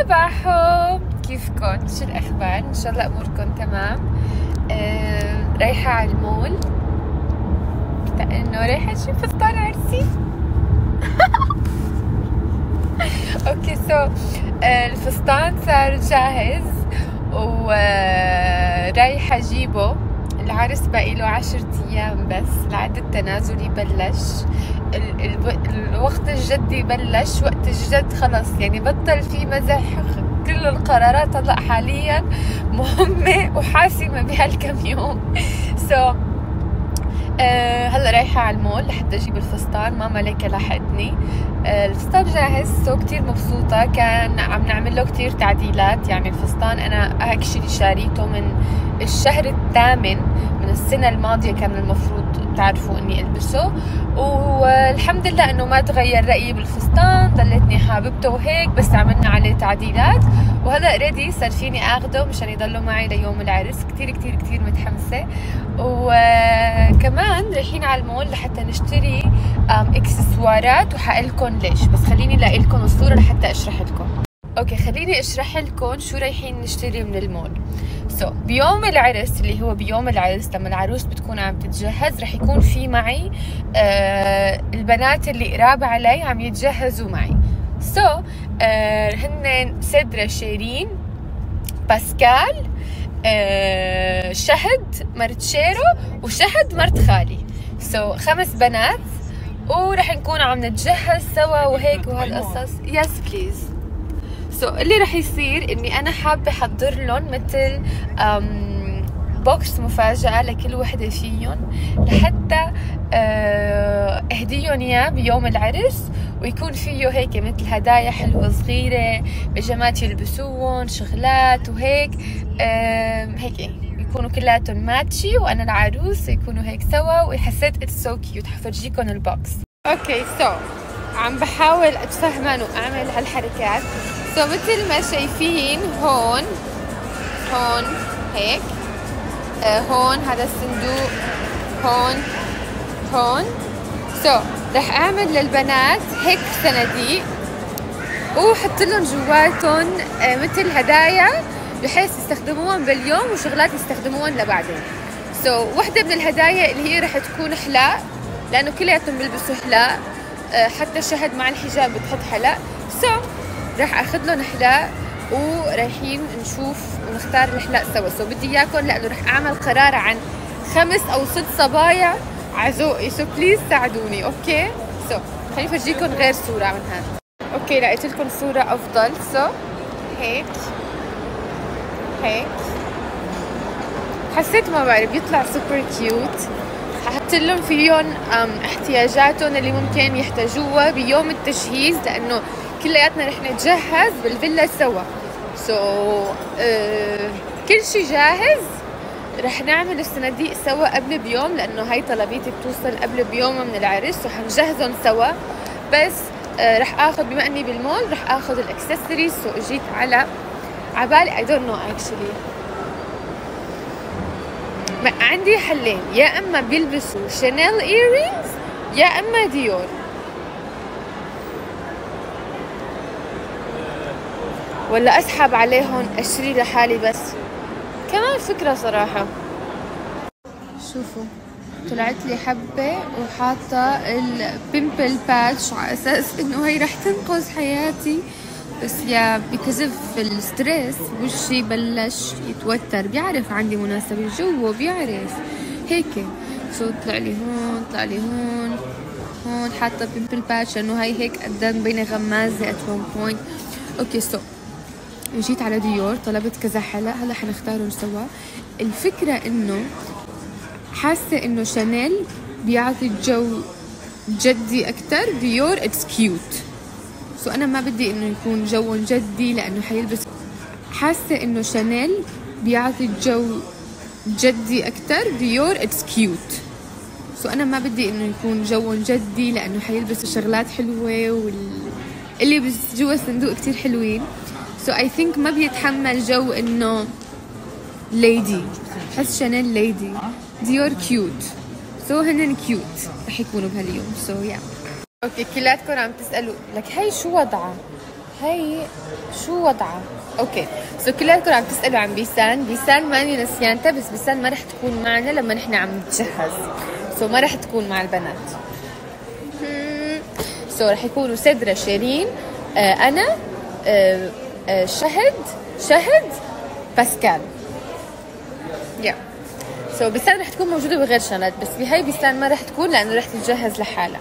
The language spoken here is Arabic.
صباحو، كيفكن؟ شو الأخبار؟ إن شاء الله أموركن تمام. رايحة على المول لأنه رايحة أجيب فستان عرسي. أوكي الفستان صار جاهز ورايحة أجيبه. العرس باقي له 10 أيام بس العد التنازلي بلش، الوقت الجدي بلش، وقت الجد خلص يعني بطل في مزح. كل القرارات هلا حاليا مهمة وحاسمة بهالكم يوم. هلا رايحة على المول لحتى اجيب الفستان. ماما ليكا لاحقتني. الفستان جاهز، كتير مبسوطة. كان عم نعمل له كتير تعديلات. يعني الفستان انا اكشلي شاريته من الشهر الثامن من السنة الماضية، كان المفروض تعرفوا اني البسه، والحمد لله انه ما تغير رأيي بالفستان، ضلتني حاببته وهيك، بس عملنا عليه تعديلات وهلا ريدي صار فيني اخده مشان يضلوا معي ليوم العرس. كتير كتير كتير متحمسة. وكمان رايحين على المول لحتى نشتري اكسسوارات، وحقلكن ليش، بس خليني لاقي لكم الصورة لحتى اشرح لكم. اوكي خليني اشرح لكم شو رايحين نشتري من المول. بيوم العرس اللي هو بيوم العرس لما العروس بتكون عم تتجهز، رح يكون في معي البنات اللي قراب علي عم يتجهزوا معي. هن سدرة، شيرين، باسكال، شهد مرت شيرو، وشهد مرت خالي. 5 بنات ورح نكون عم نتجهز سوا وهيك وهالقصص. يس بليز. اللي رح يصير اني انا حابة احضر لهم مثل بوكس مفاجأة لكل وحدة فيهم لحتى اهديهم اياه بيوم العرس، ويكون فيه هيك مثل هدايا حلوة صغيرة، بيجامات يلبسوهم، شغلات وهيك. هيك يكونوا كلاتهم ماتشي، وانا العروس يكونوا هيك سوا، وحسيت اتس سو كيوت. حفرجيكم البوكس. اوكي عم بحاول اتفهمن واعمل هالحركات. مثل ما شايفين هون هيك، هون هذا الصندوق، هون رح اعمل للبنات هيك صناديق، وحط لهم جواتهم مثل هدايا بحيث يستخدموهم باليوم، وشغلات يستخدموهم لبعدين. وحده من الهدايا اللي هي رح تكون حلاق، لانه كلياتهم بيلبسوا حلاق، حتى شهد مع الحجاب بتحط حلق. راح اخذ لهم حلاق، ورايحين نشوف ونختار الحلاق سوا. بدي اياكم لانه راح اعمل قرار عن 5 أو 6 صبايا عذوقي. بليز ساعدوني. اوكي خليني افرجيكم غير صورة من هذا. اوكي لقيت لكم صورة افضل. هيك حسيت ما بعرف يطلع سوبر كيوت. ححط لهم فيهم احتياجاتهم اللي ممكن يحتاجوها بيوم التجهيز، لانه كلياتنا رح نتجهز بالفيلا سوا. كل شي جاهز. رح نعمل الصناديق سوا قبل بيوم، لانه هاي طلبيتي بتوصل قبل بيوم من العرس، وحنجهزهم سوا. بس رح اخذ، بما اني بالمول رح اخذ الاكسسوارز. اجيت على عبالي I don't know actually. عندي حلين، يا اما بيلبسوا شانيل ايرينجز يا اما ديور. ولا اسحب عليهم اشتري لحالي بس. كمان فكرة صراحة. شوفوا طلعت لي حبة وحاطة البيمبل باتش على اساس انه هي رح تنقذ حياتي، بس يا because of الستريس وشي بلش يتوتر. بيعرف عندي مناسبة جوا، بيعرف هيك. طلع لي هون، طلع لي هون حاطة بيمبل باتش لانه هاي هيك قدام بين غمازة at one point. اوكي جيت على ديور، طلبت كذا حلق، هلا حنختارهم سوا. الفكرة انه حاسة انه شانيل بيعطي الجو جدي اكتر، ديور اتس كيوت. انا ما بدي انه يكون جو جدي لانه حيلبس. حاسة انه شانيل بيعطي الجو جدي اكتر، ديور اتس كيوت. انا ما بدي انه يكون جو جدي لانه حيلبسوا شغلات حلوة، واللي بس جوا الصندوق كتير حلوين. I think ما بيتحمل جو انه ليدي. حس شانيل ليدي، ديور كيوت. هنن كيوت رح يكونوا بهاليوم. اوكي كلاتكم عم تسألوا لك هاي شو وضعها؟ هي شو وضعها؟ اوكي سو كلياتكم عم تسالوا عن بيسان. بيسان ماني نسيانتها، بس بيسان ما رح تكون معنا لما نحن عم نتجهز، سو ما رح تكون مع البنات. سو رح يكونوا سدرة، شيرين، انا، شهد، باسكال. يا سو بيسان رح تكون موجوده بغير شنط، بس بهاي بيسان ما رح تكون لانه رح تتجهز لحالها.